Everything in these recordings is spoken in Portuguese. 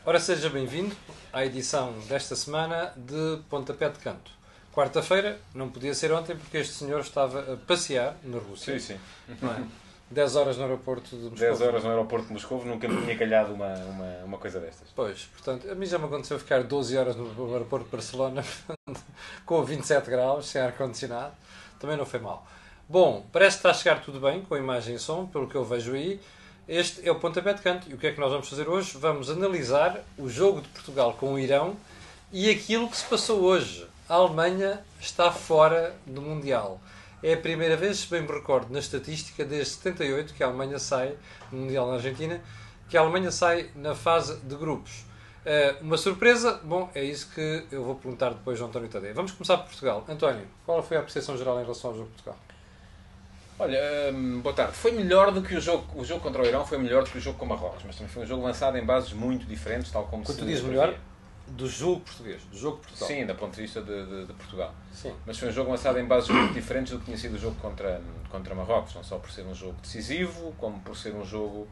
Ora, seja bem-vindo à edição desta semana de Pontapé de Canto. Quarta-feira, não podia ser ontem porque este senhor estava a passear na Rússia. Sim. Não é? 10 horas no aeroporto de Moscou. 10 horas no aeroporto de Moscou, nunca me tinha calhado uma coisa destas. Pois, portanto, a mim já me aconteceu ficar 12 horas no aeroporto de Barcelona com 27 graus, sem ar-condicionado. Também não foi mal. Bom, parece que está a chegar tudo bem com a imagem e som, pelo que eu vejo aí. Este é o Pontapé de Canto. E o que é que nós vamos fazer hoje? Vamos analisar o jogo de Portugal com o Irão e aquilo que se passou hoje. A Alemanha está fora do Mundial. É a primeira vez, se bem me recordo, na estatística, desde 78, que a Alemanha sai no Mundial na Argentina, que a Alemanha sai na fase de grupos. Uma surpresa? Bom, é isso que eu vou perguntar depois ao António Tadeia. Vamos começar por Portugal. António, qual foi a apreciação geral em relação ao jogo de Portugal? Olha, boa tarde. Foi melhor do que o jogo contra o Irão, foi melhor do que o jogo com Marrocos, mas também foi um jogo lançado em bases muito diferentes, tal como Quando se tu dizes melhor, do jogo português, do jogo de Portugal. Sim, do ponto de vista de Portugal. Sim. Mas foi um jogo lançado em bases muito diferentes do que tinha sido o jogo contra Marrocos, não só por ser um jogo decisivo, como por ser um jogo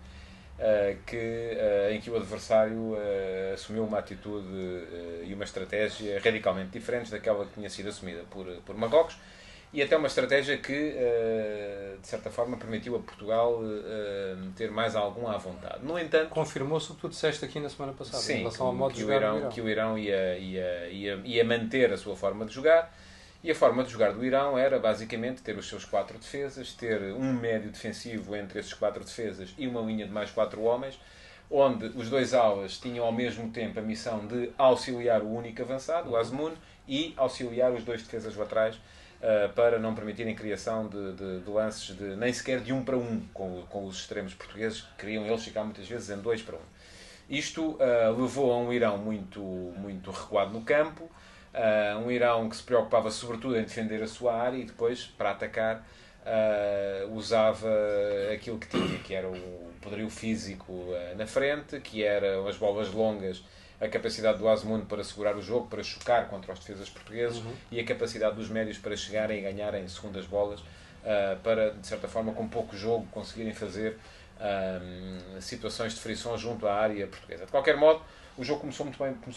em que o adversário assumiu uma atitude e uma estratégia radicalmente diferentes daquela que tinha sido assumida por Marrocos, e até uma estratégia que, de certa forma, permitiu a Portugal ter mais algum à vontade. No entanto, confirmou-se o que tu disseste aqui na semana passada, sim, em relação ao modo de jogar do Irão. Que o Irão ia manter a sua forma de jogar, e a forma de jogar do Irão era basicamente ter os seus 4 defesas, ter um médio defensivo entre esses 4 defesas e uma linha de mais 4 homens, onde os 2 alas tinham ao mesmo tempo a missão de auxiliar o único avançado, o Azmoun, e auxiliar os 2 defesas laterais, para não permitirem criação de lances nem sequer de 1 para 1 com os extremos portugueses, que queriam eles ficar muitas vezes em 2 para 1. Isto levou a um Irão muito recuado no campo, um Irão que se preocupava sobretudo em defender a sua área e depois, para atacar, usava aquilo que tinha, que era o poderio físico na frente, que eram as bolas longas, a capacidade do Azmoun para segurar o jogo, para chocar contra os defesas portugueses, e a capacidade dos médios para chegarem e ganharem segundas bolas, para, de certa forma, com pouco jogo, conseguirem fazer situações de frição junto à área portuguesa. De qualquer modo, o jogo começou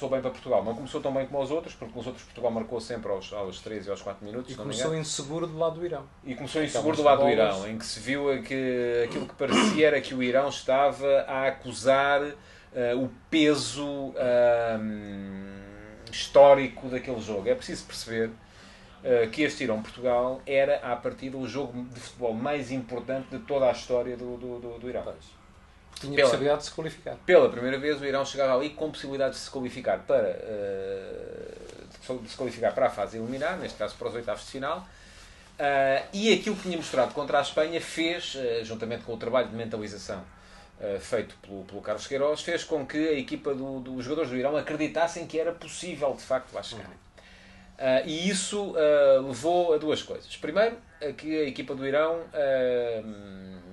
bem para Portugal. Não começou tão bem como os outros, porque os outros Portugal marcou sempre aos 3 e aos 4 minutos. E começou inseguro do lado do Irão. E começou inseguro do lado do Irão, em que se viu que aquilo que parecia era que o Irão estava a acusar o peso histórico daquele jogo. É preciso perceber que este Irão-Portugal era, à partida, o jogo de futebol mais importante de toda a história do Irão. Tinha possibilidade de se qualificar. Pela primeira vez o Irão chegava ali com possibilidade de se qualificar para a fase eliminar, neste caso para os oitavos de final. E aquilo que tinha mostrado contra a Espanha fez, juntamente com o trabalho de mentalização feito pelo Carlos Queiroz, fez com que a equipa dos jogadores do Irão acreditassem que era possível, de facto, lá chegarem. E isso levou a 2 coisas. Primeiro, que a equipa do Irão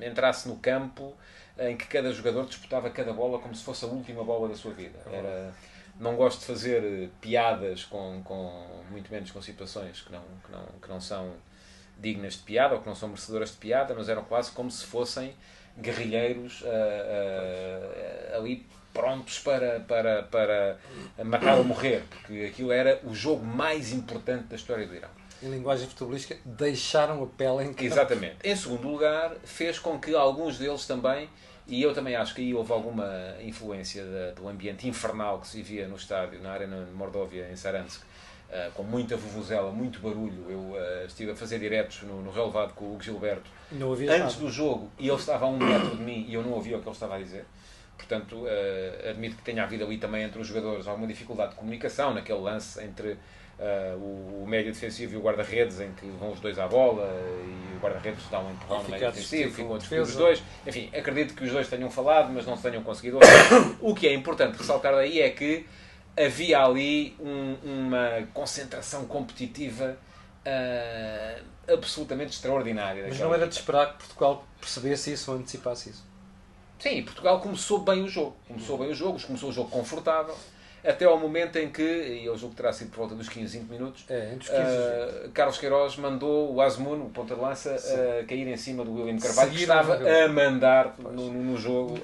entrasse no campo em que cada jogador disputava cada bola como se fosse a última bola da sua vida. Não gosto de fazer piadas muito menos com situações que não são dignas de piada ou que não são merecedoras de piada, mas eram quase como se fossem guerrilheiros ali prontos para matar ou morrer, porque aquilo era o jogo mais importante da história do Irão. Em linguagem futebolística, deixaram a pele em campo. Exatamente. Em segundo lugar, fez com que alguns deles também, e eu também acho que aí houve alguma influência do ambiente infernal que se vivia no estádio, na Arena de Mordóvia, em Saransk, com muita vuvuzela, muito barulho. Eu estive a fazer diretos no relevado com o Hugo Gilberto antes do jogo, e ele estava a 1 metro de mim e eu não ouvia o que ele estava a dizer. Portanto, admito que tenha havido ali também entre os jogadores alguma dificuldade de comunicação naquele lance entre o médio defensivo e o guarda-redes, em que vão os 2 à bola e o guarda-redes dá um empurrão no médio defensivo, ficam a discutir os 2. Enfim, acredito que os 2 tenham falado, mas não se tenham conseguido ouvir. O que é importante ressaltar daí é que havia ali uma concentração competitiva absolutamente extraordinária. Mas não era de esperar que Portugal percebesse isso ou antecipasse isso? Sim, Portugal começou bem o jogo. Começou o jogo confortável. até ao momento em que, e eu julgo que terá sido por volta dos 15, 20 minutos, entre os 15 Carlos Queiroz mandou o Asmun, o ponta de lança, cair em cima do William Carvalho, que estava a mandar no jogo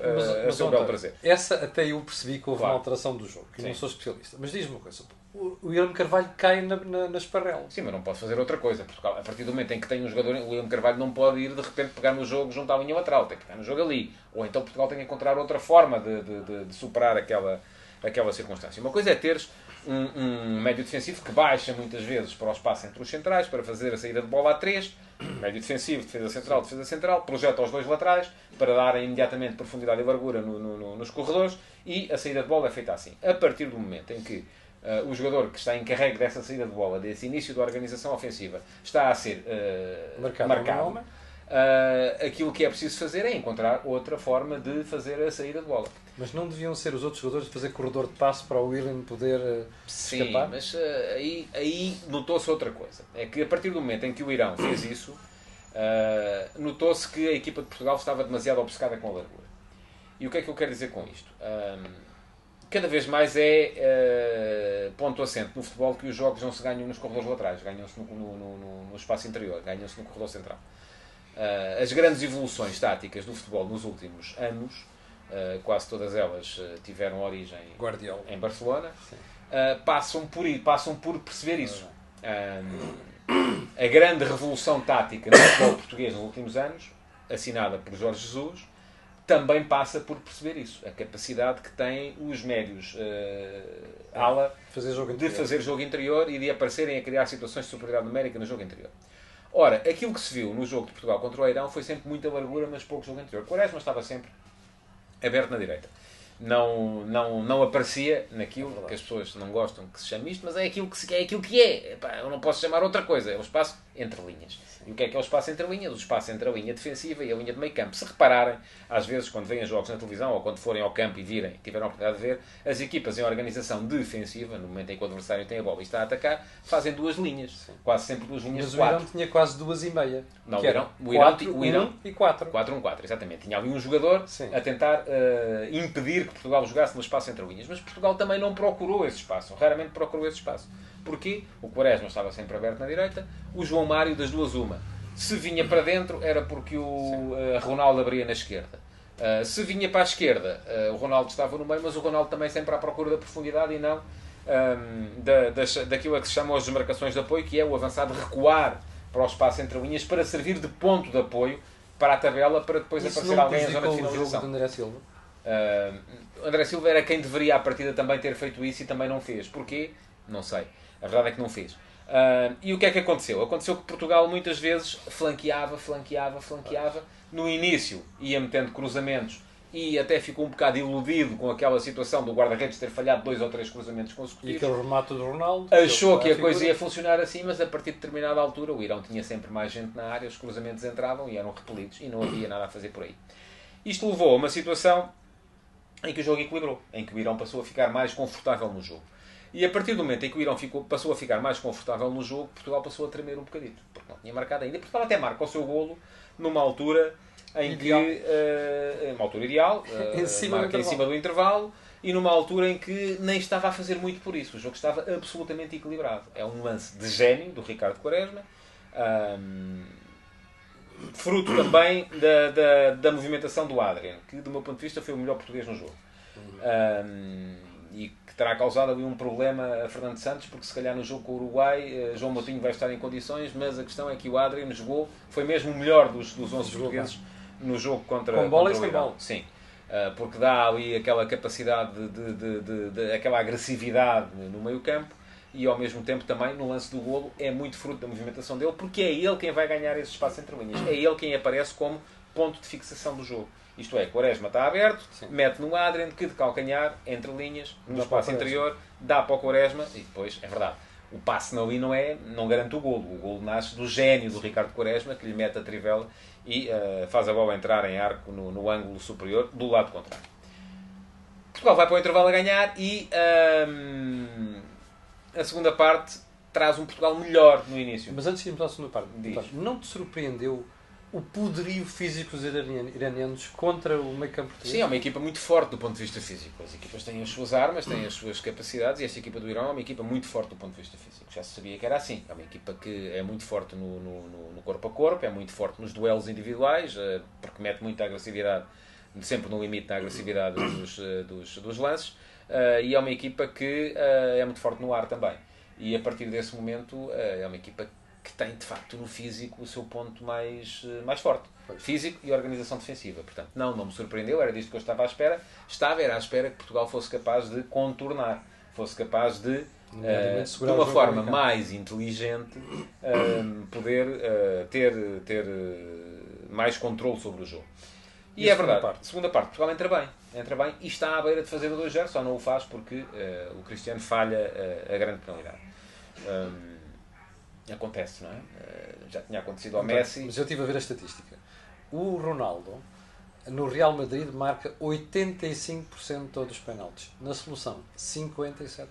a seu belo prazer. Essa até eu percebi que houve uma alteração do jogo, que eu não sou especialista. Mas diz-me uma coisa, o William Carvalho cai na esparrela. Sim, mas não pode fazer outra coisa. Portugal, a partir do momento em que tem um jogador, o William Carvalho não pode ir de repente pegar no jogo junto à linha lateral, tem que pegar no jogo ali. Ou então Portugal tem que encontrar outra forma de superar aquela circunstância. Uma coisa é teres um médio defensivo que baixa muitas vezes para o espaço entre os centrais para fazer a saída de bola a 3, médio defensivo, defesa central, projeta aos dois laterais para darem imediatamente profundidade e largura nos corredores, e a saída de bola é feita assim. A partir do momento em que o jogador que está encarregue dessa saída de bola, desse início da organização ofensiva, está a ser marcado, aquilo que é preciso fazer é encontrar outra forma de fazer a saída de bola. Mas não deviam ser os outros jogadores a fazer corredor de passe para o William poder escapar? Sim, mas aí notou-se outra coisa. É que a partir do momento em que o Irão fez isso, notou-se que a equipa de Portugal estava demasiado obcecada com a largura. E o que é que eu quero dizer com isto? Cada vez mais ponto assente no futebol que os jogos não se ganham nos corredores laterais, ganham-se no espaço interior, ganham-se no corredor central. As grandes evoluções táticas do futebol nos últimos anos, quase todas elas tiveram origem Guardiola em Barcelona, passam por perceber isso. A grande revolução tática no futebol português nos últimos anos, assinada por Jorge Jesus, também passa por perceber isso. A capacidade que têm os médios ala de fazer jogo interior e de aparecerem a criar situações de superioridade numérica no jogo interior. Ora, aquilo que se viu no jogo de Portugal contra o Irão foi sempre muita largura, mas pouco jogo interior. Quaresma estava sempre aberto na direita. Não aparecia naquilo que as pessoas não gostam que se chame isto, mas é aquilo que é. Epá, eu não posso chamar outra coisa. É o espaço entre linhas. E o que é o espaço entre linhas? O espaço entre a linha defensiva e a linha de meio campo. Se repararem, às vezes, quando veem jogos na televisão ou quando forem ao campo e tiveram a oportunidade de ver, as equipas em organização defensiva, no momento em que o adversário tem a bola e está a atacar, fazem duas linhas. Sim. Quase sempre duas linhas de 4. Mas o Irão tinha quase 2,5. Não, o Irão e 4. 4-1-4, exatamente. Tinha ali um jogador a tentar impedir que Portugal jogasse no espaço entre linhas. Mas Portugal também não procurou esse espaço. Raramente procurou esse espaço. Porquê? O Quaresma estava sempre aberto na direita, o João Mário das duas uma. Se vinha para dentro era porque o Ronaldo abria na esquerda. Se vinha para a esquerda, o Ronaldo estava no meio, mas o Ronaldo também sempre à procura da profundidade e não daquilo a que se chama as desmarcações de apoio, que é o avançado recuar para o espaço entre linhas para servir de ponto de apoio para a tabela, para depois aparecer alguém em zona de finalização. O André Silva? André Silva era quem deveria à partida também ter feito isso e também não fez. Porquê? Não sei. A verdade é que não fez. E o que é que aconteceu? Aconteceu que Portugal muitas vezes flanqueava. No início ia metendo cruzamentos e até ficou um bocado iludido com aquela situação do guarda-redes ter falhado 2 ou 3 cruzamentos consecutivos. E aquele remate do Ronaldo. Achou que a coisa ia funcionar assim, mas a partir de determinada altura o Irão tinha sempre mais gente na área, os cruzamentos entravam e eram repelidos e não havia nada a fazer por aí. Isto levou a uma situação em que o jogo equilibrou, em que o Irão passou a ficar mais confortável no jogo. E a partir do momento em que o Irão passou a ficar mais confortável no jogo, Portugal passou a tremer um bocadito, porque não tinha marcado ainda. Portugal até marca o seu golo numa altura em que... uma altura ideal, marca em cima do intervalo, e numa altura em que nem estava a fazer muito por isso. O jogo estava absolutamente equilibrado. É um lance de gênio do Ricardo Quaresma, fruto também da movimentação do Adrian, que do meu ponto de vista foi o melhor português no jogo. E que terá causado ali um problema a Fernando Santos, porque se calhar no jogo com o Uruguai João Moutinho vai estar em condições, mas a questão é que o Adrian jogou, foi mesmo o melhor dos 11 portugueses no jogo contra o Irão. Sim, porque dá ali aquela capacidade aquela agressividade no meio campo e ao mesmo tempo também no lance do golo é muito fruto da movimentação dele, porque é ele quem vai ganhar esse espaço entre linhas, é ele quem aparece como ponto de fixação do jogo. Isto é, Quaresma está aberto, mete no Adrian, que de calcanhar, entre linhas, no espaço interior, dá para o Quaresma e depois, é verdade, o passe ali não garante o golo. O golo nasce do gênio do Ricardo Quaresma, que lhe mete a trivela e faz a bola entrar em arco no ângulo superior, do lado contrário. Portugal vai para o intervalo a ganhar e a segunda parte traz um Portugal melhor no início. Mas antes de irmos à segunda parte, não te surpreendeu o poderio físico dos iranianos contra o meio campo português? Sim, é uma equipa muito forte do ponto de vista físico. As equipas têm as suas armas, têm as suas capacidades, e esta equipa do Irão é uma equipa muito forte do ponto de vista físico. Já se sabia que era assim. É uma equipa que é muito forte no corpo a corpo, é muito forte nos duelos individuais, porque mete muita agressividade, sempre no limite da agressividade dos lances, e é uma equipa que é muito forte no ar também. E a partir desse momento é uma equipa que tem, de facto, no físico o seu ponto mais forte. Físico e organização defensiva. Portanto, não me surpreendeu, era disto que eu estava à espera. Era à espera que Portugal fosse capaz de contornar, fosse capaz de uma forma mais inteligente, poder ter mais controle sobre o jogo. E é verdade. Segunda parte, Portugal entra bem e está à beira de fazer o 2-0, só não o faz porque o Cristiano falha a grande penalidade. Acontece, não é? Já tinha acontecido ao Messi. Mas eu estive a ver a estatística. O Ronaldo, no Real Madrid, marca 85% de todos os penaltis. Na solução, 57%.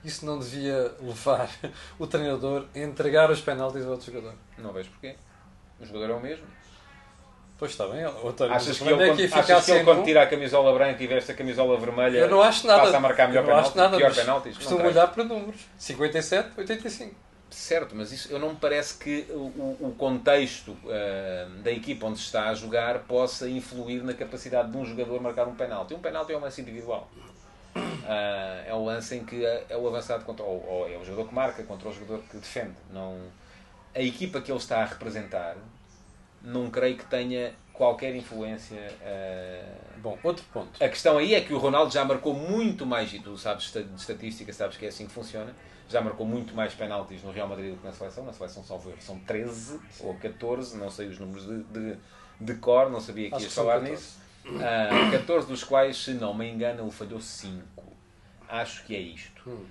Isso não devia levar o treinador a entregar os penaltis a outro jogador? Não vejo porquê. O jogador é o mesmo. Pois está bem. Achas que ele, quando tira a camisola branca e veste a camisola vermelha, eu não acho nada, passa a marcar melhor penaltis? Costumo olhar para números. 57, 85. Certo, mas isso, eu não me parece que o contexto da equipa onde se está a jogar possa influir na capacidade de um jogador marcar um penalti. Um penalti é um lance individual. É um lance em que é o avançado contra, ou é o jogador que marca contra o jogador que defende. Não, a equipa que ele está a representar não creio que tenha qualquer influência. Bom, outro ponto. A questão aí é que o Ronaldo já marcou muito mais, e tu sabes de estatística, sabes que é assim que funciona, já marcou muito mais penaltis no Real Madrid do que na seleção. Na seleção são 13 ou 14, não sei os números de cor, não sabia que ias falar nisso. 14 dos quais, se não me engano, ele falhou 5. Acho que é isto.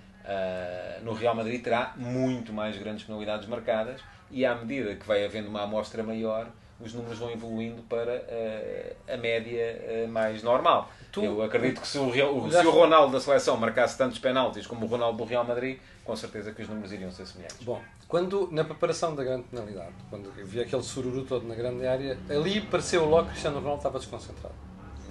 No Real Madrid terá muito mais grandes penalidades marcadas, e à medida que vai havendo uma amostra maior, os números vão evoluindo para a média mais normal. Eu acredito que se o Ronaldo da seleção marcasse tantos penaltis como o Ronaldo do Real Madrid, com certeza que os números iriam ser semelhantes. Bom, quando na preparação da grande penalidade, quando vi aquele sururu todo na grande área, ali pareceu logo que Cristiano Ronaldo estava desconcentrado.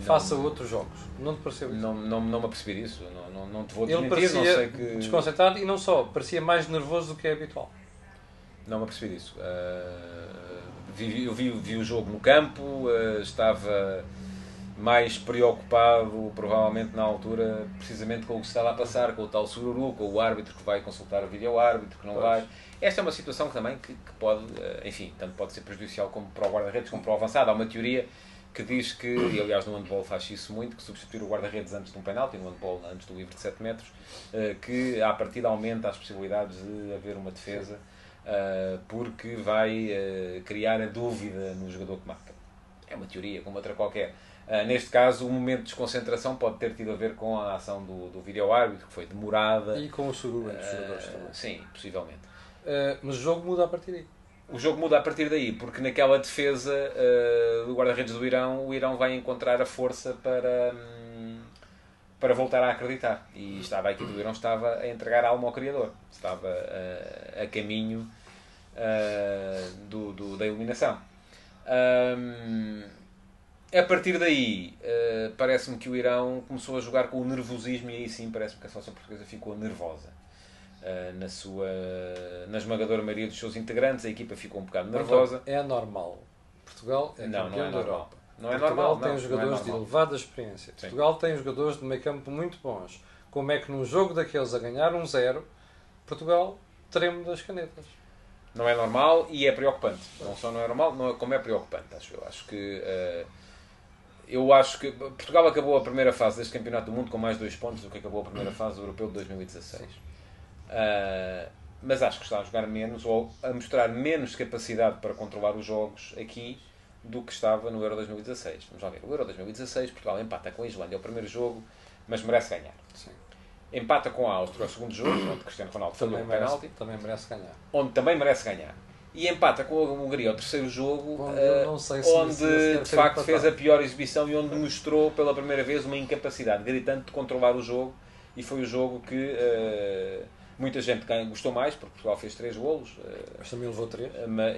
Faça outros jogos. Não te pareceu isso? Não me apercebi disso. Não te vou desmentir. Ele parecia não sei que... desconcentrado, e não só, parecia mais nervoso do que é habitual. Não me apercebi disso. Eu vi o jogo no campo, estava mais preocupado, provavelmente na altura, precisamente com o que se estava a passar, com o tal sururu, com o árbitro que vai consultar o vídeo-árbitro, que não vai. Esta é uma situação que também que pode, enfim, tanto pode ser prejudicial como para o guarda-redes como para o avançado. Há uma teoria que diz que, e aliás no handball faz isso muito, que substituir o guarda-redes antes de um penalti, no handball antes do livre de 7 metros, que à partida aumenta as possibilidades de haver uma defesa, porque vai criar a dúvida no jogador que marca. É uma teoria, como outra qualquer. Neste caso, o momento de desconcentração pode ter tido a ver com a ação do vídeo-árbitro, que foi demorada. E com o sururu entre os jogadores também. Sim, possivelmente. Mas o jogo muda a partir daí. O jogo muda a partir daí, porque naquela defesa do guarda-redes do Irão, o Irão vai encontrar a força para voltar a acreditar. E a equipe do Irão estava a entregar alma ao criador. Estava a caminho da eliminação. A partir daí, parece-me que o Irão começou a jogar com o nervosismo, e aí sim parece-me que a seleção portuguesa ficou nervosa. Na esmagadora maioria dos seus integrantes, a equipa ficou um bocado nervosa. É normal. Portugal é campeão da Europa. Não é Portugal normal. Tem jogadores de elevada experiência. Sim. Portugal tem jogadores de meio campo muito bons. Como é que num jogo daqueles a ganhar 1-0, Portugal treme das canetas? Não é normal e é preocupante. Não só não é normal, como é preocupante, acho eu. Eu acho que Portugal acabou a primeira fase deste Campeonato do Mundo com mais 2 pontos do que acabou a primeira fase do Europeu de 2016. Mas acho que está a jogar menos, ou a mostrar menos capacidade para controlar os jogos aqui do que estava no Euro 2016. Vamos lá ver. O Euro 2016, Portugal empata com a Islândia, é o primeiro jogo, mas merece ganhar. Sim. Empata com a Áustria, é o segundo jogo, onde Cristiano Ronaldo falhou um penalti. Também merece ganhar. Onde também merece ganhar. E empata com a Hungria, o terceiro jogo, onde de facto fez a pior exibição e onde mostrou pela primeira vez uma incapacidade gritante de controlar o jogo, e foi o jogo que Muita gente gostou mais, porque Portugal fez 3 golos. Mas também levou 3.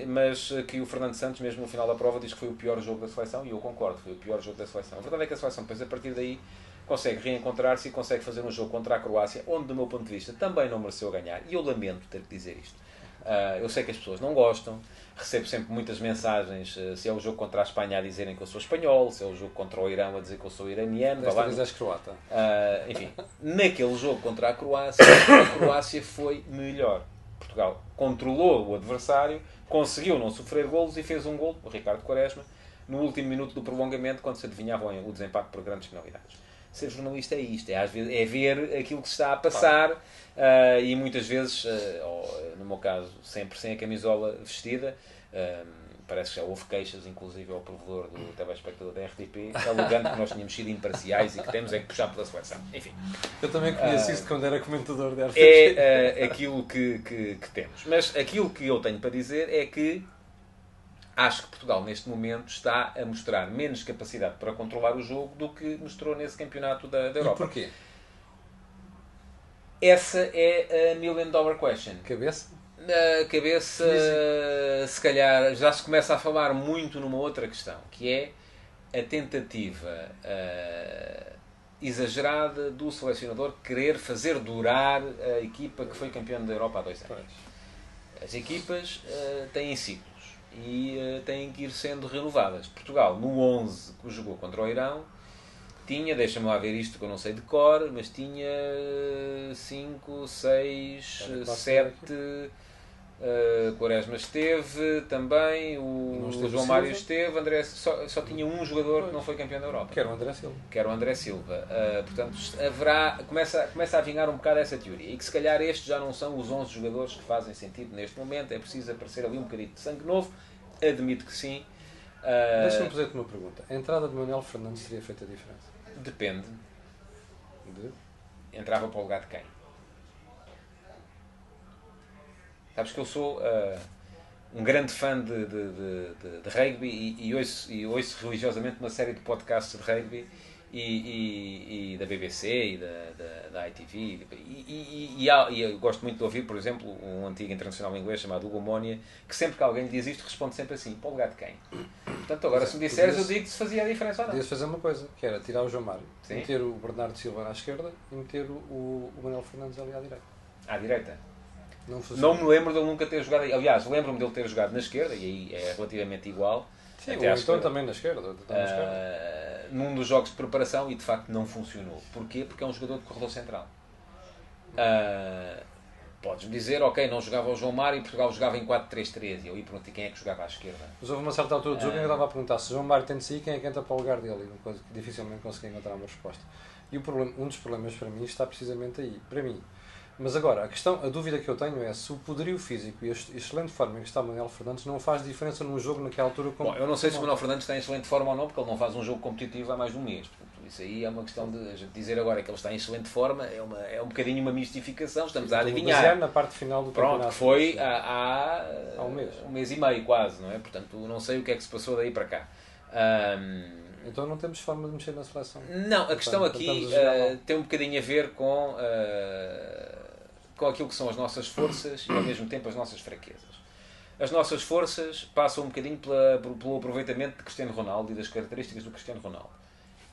Mas que o Fernando Santos, mesmo no final da prova, diz que foi o pior jogo da seleção, e eu concordo, foi o pior jogo da seleção. A verdade é que a seleção, depois, a partir daí, consegue reencontrar-se e consegue fazer um jogo contra a Croácia, onde, do meu ponto de vista, também não mereceu ganhar. E eu lamento ter que dizer isto. Eu sei que as pessoas não gostam, recebo sempre muitas mensagens, se é o jogo contra a Espanha a dizerem que eu sou espanhol, se é o jogo contra o Irão a dizer que eu sou iraniano. Desta vez és croata. Enfim, naquele jogo contra a Croácia foi melhor. Portugal controlou o adversário, conseguiu não sofrer golos e fez um gol, o Ricardo Quaresma, no último minuto do prolongamento, quando se adivinhava o desempate por grandes penalidades. Ser jornalista é isto, às vezes, é ver aquilo que se está a passar, e muitas vezes, ou, no meu caso, sempre sem a camisola vestida. Parece que já houve queixas, inclusive, ao provedor do telespectador da RTP, alegando que nós tínhamos sido imparciais e que temos é que puxar pela seleção. Enfim. Eu também conheço isso quando era comentador da RTP. É aquilo que temos. Mas aquilo que eu tenho para dizer é que acho que Portugal, neste momento, está a mostrar menos capacidade para controlar o jogo do que mostrou nesse campeonato da Europa. E porquê? Essa é a million dollar question. Cabeça? Na cabeça, se calhar, já se começa a falar muito numa outra questão, que é a tentativa exagerada do selecionador querer fazer durar a equipa que foi campeã da Europa há 2 anos. As equipas têm ciclos e têm que ir sendo renovadas. Portugal, no 11 que jogou contra o Irão, tinha, deixa-me lá ver isto que eu não sei de cor, mas tinha 5, 6, 7... Quaresma esteve também, o João Mário esteve, André, só tinha um jogador que não foi campeão da Europa. Que era o André Silva. Portanto, começa a vingar um bocado essa teoria. E que se calhar estes já não são os 11 jogadores que fazem sentido neste momento. É preciso aparecer ali um bocadinho de sangue novo. Admito que sim. Deixa-me fazer-te uma pergunta. A entrada de Manuel Fernandes teria feito a diferença? Depende. Entrava para o lugar de quem? Sabes que eu sou um grande fã de rugby e ouço religiosamente uma série de podcasts de rugby e da BBC e da ITV e eu gosto muito de ouvir, por exemplo, um antigo internacional inglês chamado Hugo Monia, que sempre que alguém lhe diz isto responde sempre assim: para o lugar de quem? Portanto, agora se me disseres, eu digo se fazia a diferença ou não. Podias fazer uma coisa, que era tirar o João Mário, meter o Bernardo Silva à esquerda e meter o Manuel Fernandes ali à direita. À direita? Não me lembro dele nunca ter jogado. Aliás, lembro-me dele ter jogado na esquerda, e aí é relativamente igual. Sim, ou então também na esquerda. Num dos jogos de preparação, e de facto não funcionou. Porquê? Porque é um jogador de corredor central. Podes-me dizer, ok, não jogava o João Mário e Portugal jogava em 4-3-3. E eu aí perguntei quem é que jogava à esquerda. Mas houve uma certa altura do jogo que eu estava a perguntar se o João Mário tem de sair, quem é que entra para o lugar dele? E dificilmente consegui encontrar uma resposta. E um dos problemas para mim está precisamente aí. Para mim. Mas agora, a dúvida que eu tenho é se o poderio físico e a excelente forma em que está o Manuel Fernandes não faz diferença num jogo naquela altura. Bom, eu não sei se o Manuel Fernandes está em excelente forma ou não, porque ele não faz um jogo competitivo há mais de um mês. Portanto, isso aí é uma questão de a gente dizer agora que ele está em excelente forma, é um bocadinho uma mistificação, estamos a adivinhar. Na parte final do campeonato. Pronto, foi há um mês e meio quase, não é? Portanto, não sei o que é que se passou daí para cá. Então não temos forma de mexer na seleção. Não, a questão aqui tem um bocadinho a ver com aquilo que são as nossas forças e ao mesmo tempo as nossas fraquezas. As nossas forças passam um bocadinho pelo aproveitamento de Cristiano Ronaldo e das características do Cristiano Ronaldo.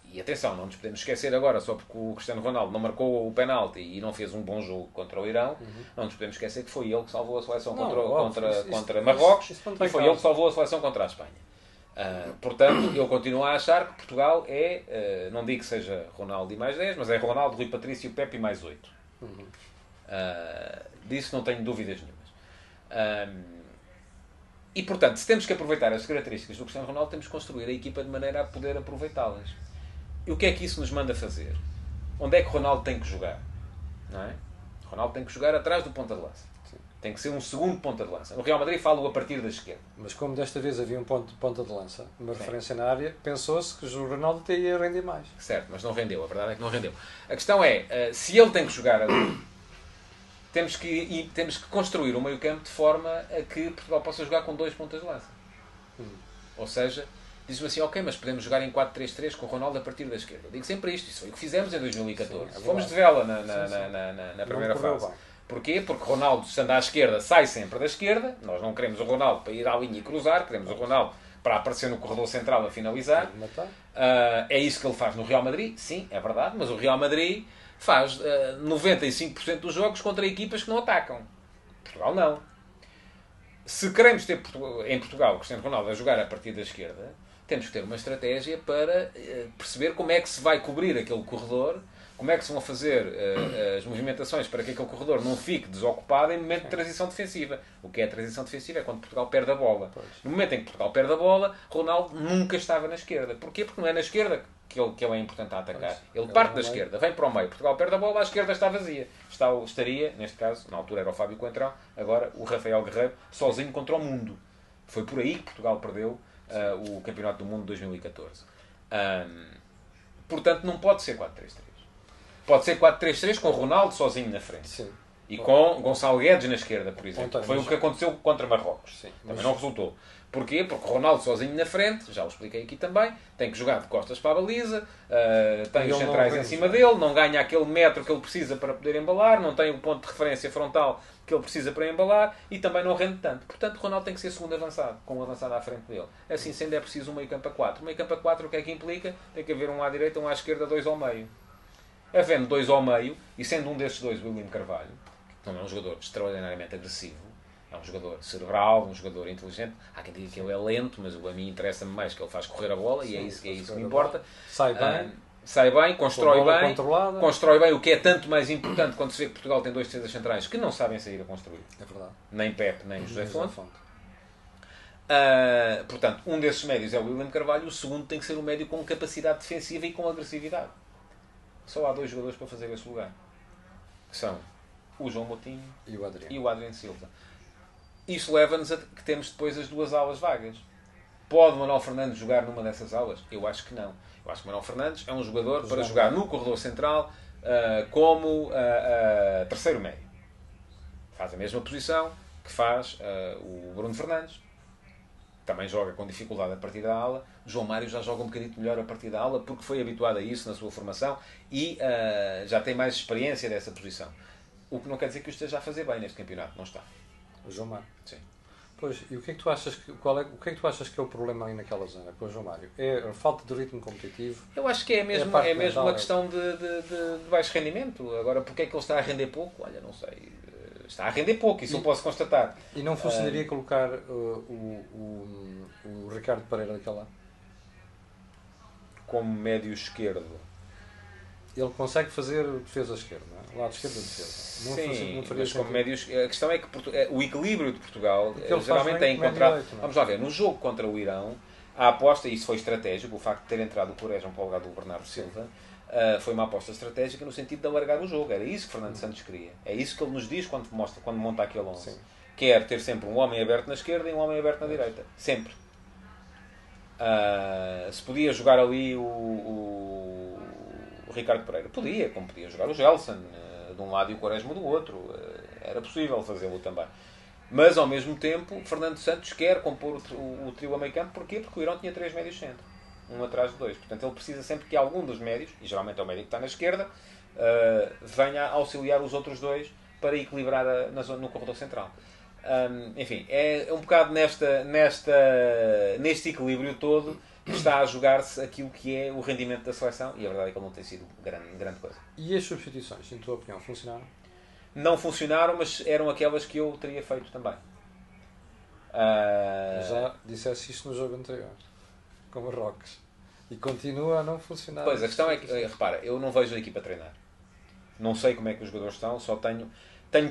E atenção, não nos podemos esquecer agora, só porque o Cristiano Ronaldo não marcou o penalti e não fez um bom jogo contra o Irão, não nos podemos esquecer que foi ele que salvou a seleção contra Marrocos e foi ele que salvou a seleção contra a Espanha. Portanto, eu continuo a achar que Portugal não digo que seja Ronaldo e mais 10, mas é Ronaldo, Rui Patrício, Pepe e mais 8. Disso não tenho dúvidas nenhumas. E portanto, se temos que aproveitar as características do Cristiano Ronaldo, temos que construir a equipa de maneira a poder aproveitá-las. E o que é que isso nos manda fazer? Onde é que Ronaldo tem que jogar? Não é? Ronaldo tem que jogar atrás do ponta de lança. Sim. Tem que ser um segundo ponta de lança. No Real Madrid falo a partir da esquerda. Mas como desta vez havia um ponta de lança, uma referência na área, pensou-se que o Ronaldo teria render mais. Certo, mas não rendeu. A verdade é que não rendeu. A questão é, se ele tem que jogar ali, temos que construir um meio-campo de forma a que Portugal possa jogar com 2 pontas de lança. Ou seja, diz-me assim, ok, mas podemos jogar em 4-3-3 com o Ronaldo a partir da esquerda. Eu digo sempre isto, isso foi o que fizemos em 2014. Sim, fomos de vela na primeira fase. Porquê? Porque Ronaldo, estando à esquerda, sai sempre da esquerda. Nós não queremos o Ronaldo para ir à linha e cruzar, queremos o Ronaldo para aparecer no corredor central a finalizar. É isso que ele faz no Real Madrid, sim, é verdade, mas o Real Madrid faz 95% dos jogos contra equipas que não atacam. Portugal não. Se queremos ter em Portugal o Cristiano Ronaldo a jogar a partir da esquerda, temos que ter uma estratégia para perceber como é que se vai cobrir aquele corredor, como é que se vão fazer as movimentações para que aquele corredor não fique desocupado em momento de transição defensiva. O que é a transição defensiva? É quando Portugal perde a bola. Pois. No momento em que Portugal perde a bola, Ronaldo nunca estava na esquerda. Porquê? Porque não é na esquerda que ele é importante a atacar. Pois. Ele parte da esquerda, vem para o meio. Portugal perde a bola, a esquerda está vazia. Estaria, neste caso, na altura era o Fábio Coentrão, agora o Rafael Guerreiro, sozinho contra o mundo. Foi por aí que Portugal perdeu o Campeonato do Mundo de 2014. Portanto, não pode ser 4-3-3. Pode ser 4-3-3 com Ronaldo sozinho na frente. Sim. E com Gonçalo Guedes na esquerda, por exemplo. Foi o que aconteceu contra Marrocos. Sim, também não resultou. Porquê? Porque Ronaldo sozinho na frente, já o expliquei aqui também, tem que jogar de costas para a baliza, tem os centrais em cima dele, não ganha aquele metro que ele precisa para poder embalar, não tem o ponto de referência frontal que ele precisa para embalar e também não rende tanto. Portanto, Ronaldo tem que ser segundo avançado, com um avançado à frente dele. Assim sendo, é preciso um meio campo a 4. O meio campo a 4 o que é que implica? Tem que haver um à direita, um à esquerda, dois ao meio. Havendo dois ao meio, e sendo um desses dois o William Carvalho, que não é um jogador extraordinariamente agressivo, é um jogador cerebral, um jogador inteligente. Há quem diga que ele é lento, mas a mim interessa-me mais que ele faz correr a bola. Sim, e é isso que me importa. Sai bem, constrói bem, o que é tanto mais importante quando se vê que Portugal tem dois defesas centrais que não sabem sair a construir. É verdade. Nem Pepe, nem José Fonte. Portanto, um desses médios é o William Carvalho, o segundo tem que ser um médio com capacidade defensiva e com agressividade. Só há dois jogadores para fazer esse lugar, que são o João Moutinho e o Adriano Silva. Isso leva-nos a que temos depois as duas alas vagas. Pode Manuel Fernandes jogar numa dessas alas? Eu acho que não. Eu acho que Manuel Fernandes é um jogador para jogar no corredor central como terceiro médio. Faz a mesma posição que faz o Bruno Fernandes. Também joga com dificuldade a partir da ala. O João Mário já joga um bocadinho melhor a partir da ala porque foi habituado a isso na sua formação e já tem mais experiência dessa posição. O que não quer dizer que o esteja a fazer bem neste campeonato. Não está. O João Mário? Sim. Pois, e o que é que tu achas que é o problema aí naquela zona com o João Mário? É a falta de ritmo competitivo? Eu acho que é mesmo uma questão de baixo rendimento. Agora, porque é que ele está a render pouco? Olha, não sei. Está a render pouco, isso eu posso constatar. E não funcionaria colocar o Ricardo Pereira daquele lado? Como médio esquerdo? Ele consegue fazer defesa esquerda, não é? O lado esquerdo da defesa. Sim, mas como médios... A questão é que o equilíbrio de Portugal geralmente é encontrado... Vamos lá ver, no jogo contra o Irão, a aposta, e isso foi estratégico, o facto de ter entrado o Quaresma para o lugar do Bernardo Silva, foi uma aposta estratégica no sentido de alargar o jogo. Era isso que Fernando Santos queria. É isso que ele nos diz quando monta aquele 11. Sim. Quer ter sempre um homem aberto na esquerda e um homem aberto na direita. Sempre. Se podia jogar ali o Ricardo Pereira, podia, como podia jogar o Gelson de um lado e o Quaresma do outro. Era possível fazê-lo também. Mas, ao mesmo tempo, Fernando Santos quer compor o trio a meio campo. Porquê? Porque o Irão tinha 3 médios centro. Um atrás de dois. Portanto, ele precisa sempre que algum dos médios, e geralmente é o médio que está na esquerda, venha auxiliar os outros dois para equilibrar no corredor central. Enfim, é um bocado neste equilíbrio todo que está a jogar-se aquilo que é o rendimento da seleção, e a verdade é que ele não tem sido grande coisa. E as substituições, em tua opinião, funcionaram? Não funcionaram, mas eram aquelas que eu teria feito também. Já disseste isto no jogo anterior, com o Marrocos, e continua a não funcionar. Pois, a questão é que, repara, eu não vejo a equipa treinar. Não sei como é que os jogadores estão, só tenho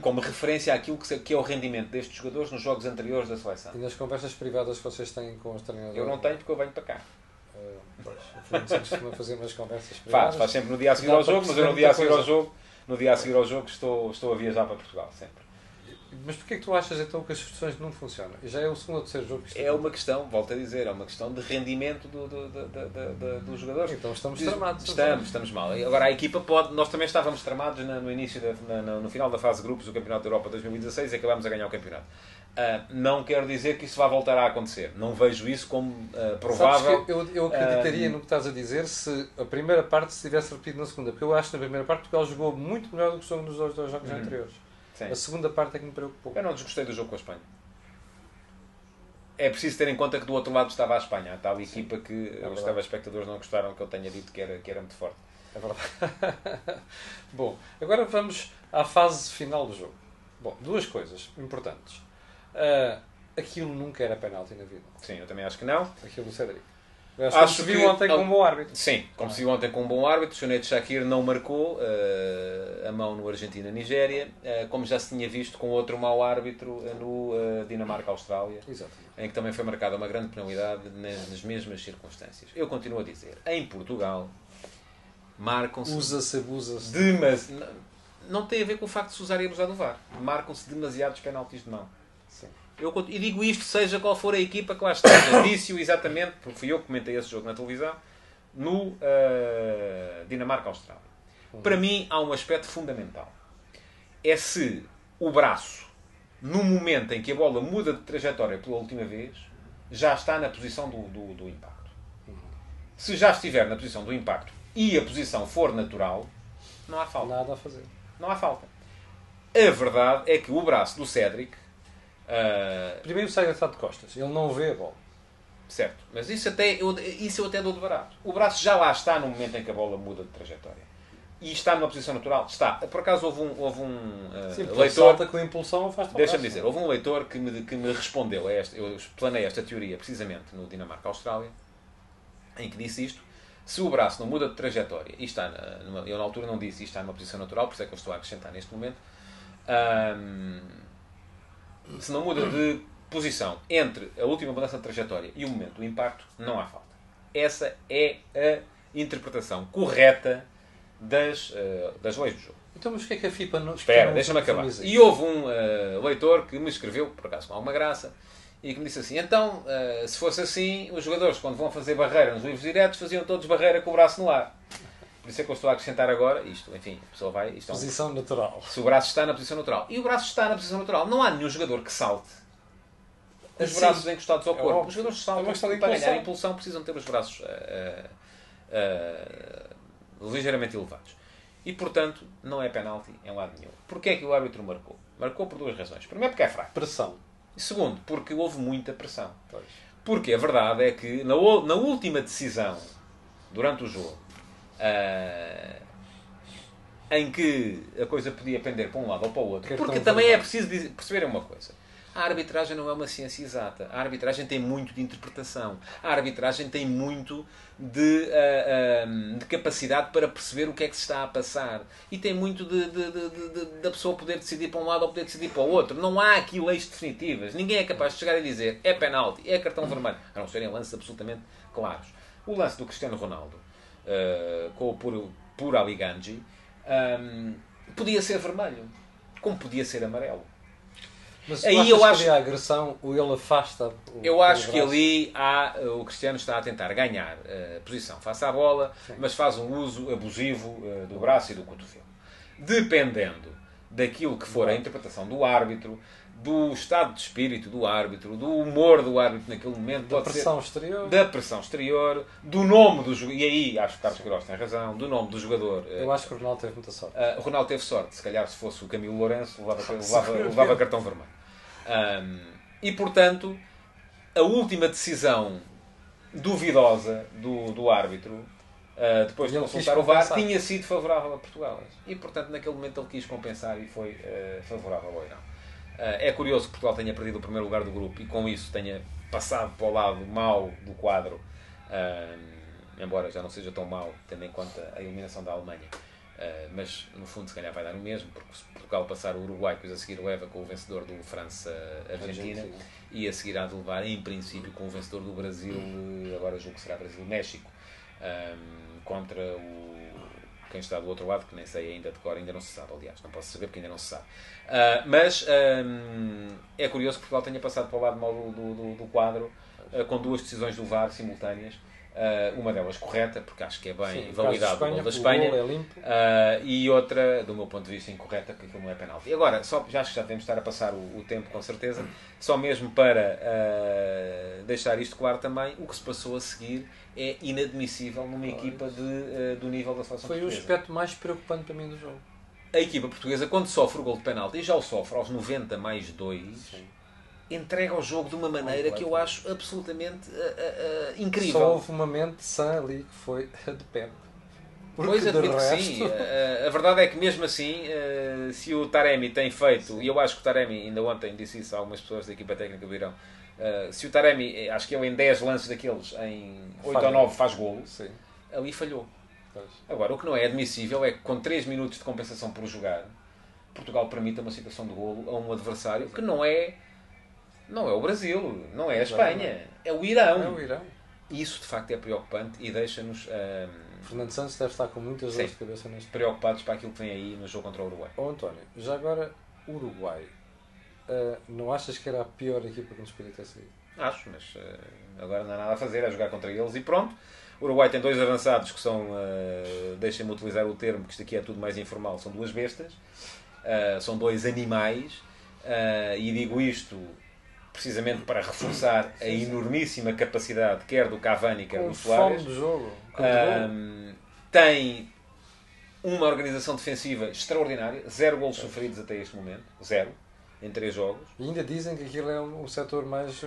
como referência aquilo que é o rendimento destes jogadores nos jogos anteriores da seleção. E nas conversas privadas que vocês têm com os treinadores? Eu não tenho porque eu venho para cá. Pois, o Fernando Santos costuma fazer umas conversas privadas. Faz sempre no dia a seguir ao jogo, mas eu no dia a seguir ao jogo estou a viajar para Portugal, sempre. Mas porquê é que tu achas então que as substituições não funcionam? E já é o segundo ou terceiro jogo que isto é uma questão, volto a dizer, é uma questão de rendimento dos jogadores. Então estamos tramados. Estamos mal. Agora a equipa pode... Nós também estávamos tramados no início, no final da fase de grupos do Campeonato da Europa 2016 e acabámos a ganhar o campeonato. Não quero dizer que isso vá voltar a acontecer. Não vejo isso como provável. Sabes que eu acreditaria no que estás a dizer se a primeira parte se tivesse repetido na segunda. Porque eu acho que na primeira parte Portugal jogou muito melhor do que jogou nos dois jogos anteriores. Sim. A segunda parte é que me preocupou. Eu não desgostei do jogo com a Espanha. É preciso ter em conta que do outro lado estava a Espanha, a tal equipa que os telespectadores não gostaram que eu tenha dito que era muito forte. É verdade. Bom, agora vamos à fase final do jogo. Bom, duas coisas importantes. Aquilo nunca era penalti na vida. Sim, eu também acho que não. Aquilo do Cédric. Acho que se viu ontem com um bom árbitro. Sim, como se viu ontem com um bom árbitro. O Sonet Shakir não marcou a mão no Argentina-Nigéria, como já se tinha visto com outro mau árbitro no Dinamarca-Austrália, em que também foi marcada uma grande penalidade nas mesmas circunstâncias. Eu continuo a dizer, em Portugal marcam-se... Usa-se, abusa-se. Não tem a ver com o facto de se usar e abusar do VAR. Marcam-se demasiados penaltis de mão. Sim. E digo isto, seja qual for a equipa que lá esteja. Disse-o exatamente, porque fui eu que comentei esse jogo na televisão, no Dinamarca-Austrália. Para mim, há um aspecto fundamental. É se o braço, no momento em que a bola muda de trajetória pela última vez, já está na posição do impacto. Se já estiver na posição do impacto e a posição for natural, não há falta. Nada a fazer. Não há falta. A verdade é que o braço do Cédric... Primeiro o Cédric está de costas. Ele não vê a bola. Certo. Mas isso eu até dou de barato. O braço já lá está no momento em que a bola muda de trajetória. E está numa posição natural. Está. Por acaso houve um leitor... salta com a impulsão faz. Deixa-me dizer. Houve um leitor que me respondeu a esta... Eu explanei esta teoria precisamente no Dinamarca-Austrália, em que disse isto. Se o braço não muda de trajetória e está eu na altura não disse isto está numa posição natural, por isso é que eu estou a acrescentar neste momento, se não muda de posição entre a última mudança de trajetória e o momento do impacto, não há falta. Essa é a interpretação correta das leis do jogo. Então, mas o que é que a FIFA não... Espera, deixa-me acabar. E houve um leitor que me escreveu, por acaso com alguma graça, e que me disse assim, então, se fosse assim, os jogadores, quando vão fazer barreira nos livros diretos, faziam todos barreira com o braço no ar. Por isso é que eu estou a acrescentar agora isto. Enfim, a pessoa vai... Posição natural. Se o braço está na posição natural. E o braço está na posição natural. Não há nenhum jogador que salte os braços encostados ao corpo. Os jogadores saltam para ganhar impulsão, precisam ter os braços ligeiramente elevados. E, portanto, não é penalti em lado nenhum. Porquê é que o árbitro marcou? Marcou por duas razões. Primeiro, porque é fraco. Pressão. E segundo, porque houve muita pressão. Pois. Porque a verdade é que na última decisão, durante o jogo, em que a coisa podia pender para um lado ou para o outro, porque também é preciso perceberem uma coisa. A arbitragem não é uma ciência exata. A arbitragem tem muito de interpretação. A arbitragem tem muito de capacidade para perceber o que é que se está a passar. E tem muito da pessoa poder decidir para um lado ou poder decidir para o outro. Não há aqui leis definitivas. Ninguém é capaz de chegar e dizer é penalti, é cartão vermelho. A não serem lances absolutamente claros. O lance do Cristiano Ronaldo com o puro Aliganji podia ser vermelho. Como podia ser amarelo. Mas aí eu acho que a agressão, ele afasta eu acho que ali o Cristiano está a tentar ganhar posição face à bola, sim, mas faz um uso abusivo do braço e do cotovelo. Dependendo daquilo que for a interpretação do árbitro, do estado de espírito do árbitro, do humor do árbitro naquele momento, da pressão exterior, da pressão exterior, do nome do jogador, e aí acho que o Carlos Queiroz tem razão, do nome do jogador. Eu acho que o Ronaldo teve muita sorte. O Ronaldo teve sorte, se calhar se fosse o Camilo Lourenço levava cartão vermelho. E portanto, a última decisão duvidosa do árbitro, depois de consultar o VAR, tinha sido favorável a Portugal. E portanto, naquele momento ele quis compensar e foi favorável ao Irão. É curioso que Portugal tenha perdido o primeiro lugar do grupo e com isso tenha passado para o lado mau do quadro, embora já não seja tão mau, tendo em conta a eliminação da Alemanha. Mas no fundo se calhar vai dar o mesmo, porque se Portugal passar o Uruguai, depois a seguir leva com o vencedor do França-Argentina e a seguir há de levar em princípio com o vencedor do Brasil, agora julgo que será Brasil-México, contra quem está do outro lado, que nem sei ainda de cor, ainda não se sabe, aliás, não posso saber porque ainda não se sabe. Mas é curioso que Portugal tenha passado para o lado mau do quadro, com duas decisões do VAR simultâneas. Uma delas correta, porque acho que é bem validado o gol da Espanha, e outra, do meu ponto de vista, incorreta, porque aquilo não é penalti. E agora, já acho que já devemos estar a passar o tempo, com certeza, só mesmo para deixar isto claro também, o que se passou a seguir é inadmissível numa equipa do nível da seleção portuguesa. Foi o aspecto mais preocupante para mim do jogo. a equipa portuguesa, quando sofre o gol de penalti, e já o sofre aos 90 mais 2, entrega o jogo de uma maneira que eu acho absolutamente incrível. Só houve uma mente sã ali que foi a de Pep. Pois, admito que sim. A verdade é que mesmo assim, se o Taremi tem feito, e eu acho que o Taremi, ainda ontem disse isso a algumas pessoas da equipa técnica do Irão, se o Taremi, acho que ele em 10 lances daqueles, em 8 ou 9 faz golo, ali falhou. Agora, o que não é admissível é que com 3 minutos de compensação por jogar, Portugal permita uma situação de golo a um adversário que não é o Brasil, não é a Espanha, é o Irão. É o Irão. E isso de facto é preocupante e deixa-nos Fernando Santos deve estar com muitas dores de cabeça neste preocupados para aquilo que vem aí no jogo contra o Uruguai. António, já agora, Uruguai, não achas que era a pior equipa que nos podia ter saído? Acho, mas agora não há nada a fazer, é jogar contra eles e pronto. O Uruguai tem 2 avançados que são, deixem-me utilizar o termo, que isto aqui é tudo mais informal, são 2 bestas, são 2 animais, e digo isto precisamente para reforçar a enormíssima capacidade, quer do Cavani, quer do Suárez. Do jogo. Tem uma organização defensiva extraordinária, 0 golos sofridos até este momento, 0, em 3 jogos. E ainda dizem que aquilo é o setor mais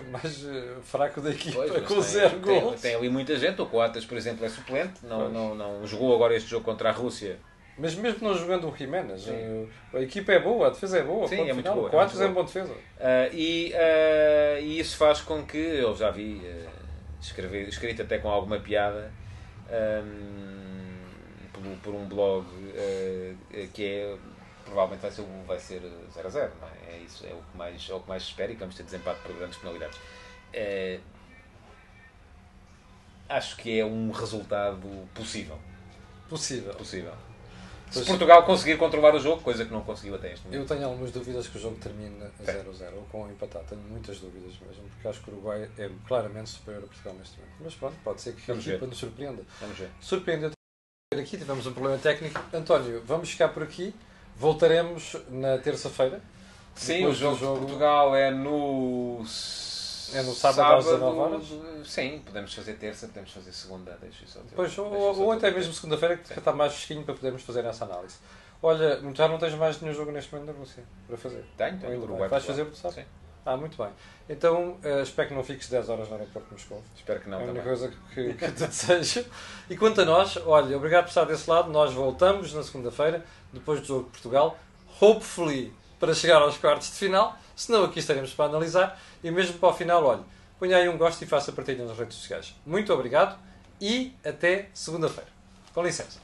fraco da equipa, pois, com 0 golos. Tem ali muita gente, o Coates, por exemplo, é suplente, não jogou agora este jogo contra a Rússia. Mas mesmo não jogando o Jiménez, a equipa é boa, a defesa é boa. Sim, é muito boa. O Coates é um bom defesa. E isso faz com que, eu já vi, escrito até com alguma piada, por um blog que provavelmente vai ser 0-0, não é? É isso, é o que mais se espera, e que vamos ter desempate por grandes penalidades. Acho que é um resultado possível. Possível. Se Portugal conseguir controlar o jogo, coisa que não conseguiu até este momento. Eu tenho algumas dúvidas que o jogo termine a 0-0 ou com um empatado. Tenho muitas dúvidas mesmo, porque acho que o Uruguai é claramente superior a Portugal neste momento. Mas pronto, pode ser que a equipa nos surpreenda. Vamos ver. Surpreendeu aqui, tivemos um problema técnico. António, vamos ficar por aqui. Voltaremos na terça-feira. Sim, o jogo de Portugal é no sábado às 19 horas? Sim, podemos fazer terça, podemos fazer segunda. Ou até mesmo segunda-feira, que está mais fresquinho para podermos fazer essa análise. Olha, já não tens mais nenhum jogo neste momento na Rússia para fazer? Tenho. Uruguai. Vais fazer o sábado? Sim. Muito bem. Então, espero que não fiques 10 horas no aeroporto de Moscou. Espero que não. É a única coisa que te desejo. E quanto a nós, olha, obrigado por estar desse lado. Nós voltamos na segunda-feira, depois do jogo de Portugal. Hopefully, para chegar aos quartos de final. Se não, aqui estaremos para analisar. E mesmo para o final, olha, ponha aí um gosto e faça partilha nas redes sociais. Muito obrigado e até segunda-feira. Com licença.